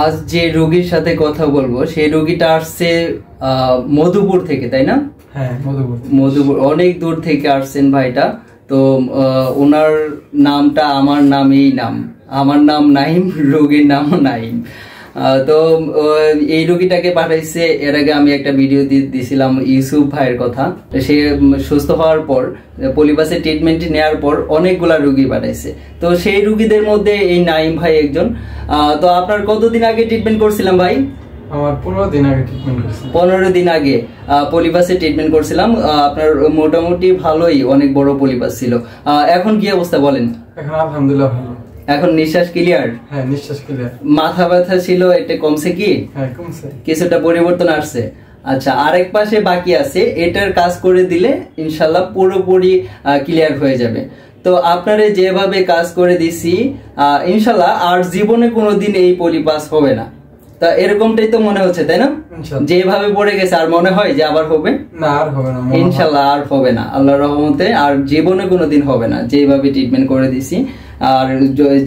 আজ যে রোগীর সাথে কথা বলবো সেই রোগীটা আসছে মধুপুর থেকে, তাই না? হ্যাঁ, মধুপুর অনেক দূর থেকে আসছেন ভাইটা। তো ওনার নামটা আমার নামেই নাম, আমার নাম নাইম, রোগীর নামও নাইম। তো এই রোগীটাকে পাঠাইছে, এর আগে আমি একটা ভিডিও দিয়েছিলাম ইউসুফ ভাইয়ের কথা। সে সুস্থ হওয়ার পর পলিপাসের ট্রিটমেন্ট নেওয়ার পর অনেকগুলা রোগী পাঠাইছে। তো সেই রোগীদের মধ্যে এই নাইম ভাই একজন। তো আপনার কতদিন আগে ট্রিটমেন্ট করছিলাম ভাই? আমার 15 দিন আগে ট্রিটমেন্ট করছিলাম। 15 দিন আগে পলিপাসে ট্রিটমেন্ট করছিলাম। আপনার মোটামুটি ভালোই, অনেক বড় পলিপাস ছিল। এখন কি অবস্থা বলেন? এখন আলহামদুলিল্লাহ ভালো। এখন নিঃশ্বাস ক্লিয়ার? হ্যাঁ, নিঃশ্বাস ক্লিয়ার। মাথা ব্যথা ছিল, এটা কমছে কি? হ্যাঁ, কমছে, কিছুটা পরিবর্তন আসছে। আচ্ছা, আরেক পাশে বাকি আছে, এটার কাজ করে দিলে ইনশাল্লাহ পুরোপুরি ক্লিয়ার হয়ে যাবে। তো আপনারা যেভাবে কাজ করে দিছি ইনশাল্লাহ আর জীবনে কোনোদিন এই পলিপাস হবে না। তা এরকমটাই তো মনে হচ্ছে, তাই না? যেভাবে পড়ে গেছে আর মনে হয় যে আবার হবে না? আর হবে না ইনশাল্লাহ, আর হবে না আল্লাহর রহমতে, আর জীবনে কোনোদিন হবে না যেভাবে ট্রিটমেন্ট করে দিছি। আর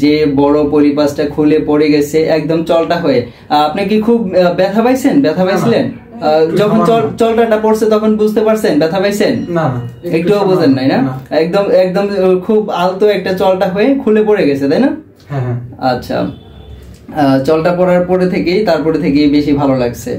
যে বড় পলিপাসটা খুলে পড়ে গেছে একদম চলটা হয়ে, আপনি কি খুব ব্যথা পাইছেন? ব্যথা পাইছিলেন যখন চলটাটা পড়ছে তখন বুঝতে পারছেন ব্যথা পাইছেন? না, একটুও বোঝেন নাই না? একদম একদম খুব আলতো একটা চলটা হয়ে খুলে পড়ে গেছে, তাই না? হ্যাঁ। আচ্ছা, চলটা পড়ার তারপরে থেকেই বেশি ভালো লাগছে?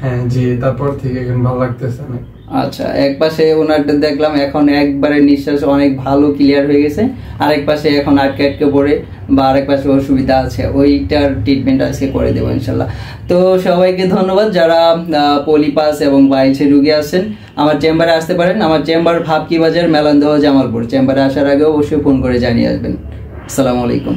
হ্যাঁ জি, তারপর থেকে এখন ভালো লাগতেছে অনেক। আচ্ছা, এক পাশে ওনারটা দেখলাম এখন একবারে নিঃশ্বাস অনেক ভালো ক্লিয়ার হয়ে গেছে, আরেক পাশে এখন আটকে পড়ে বা আরেক পাশে অসুবিধা আছে, ওইটার ট্রিটমেন্ট আজকে করে দেবো ইনশাল্লাহ। তো সবাইকে ধন্যবাদ যারা পলিপাস এবং বাইলসের রোগী আছেন, আমার চেম্বারে আসতে পারেন। আমার চেম্বার ভাবকি বাজার, মেলান্দহ, জামালপুর। চেম্বারে আসার আগে অবশ্যই ফোন করে জানিয়ে আসবেন। আসসালামু আলাইকুম।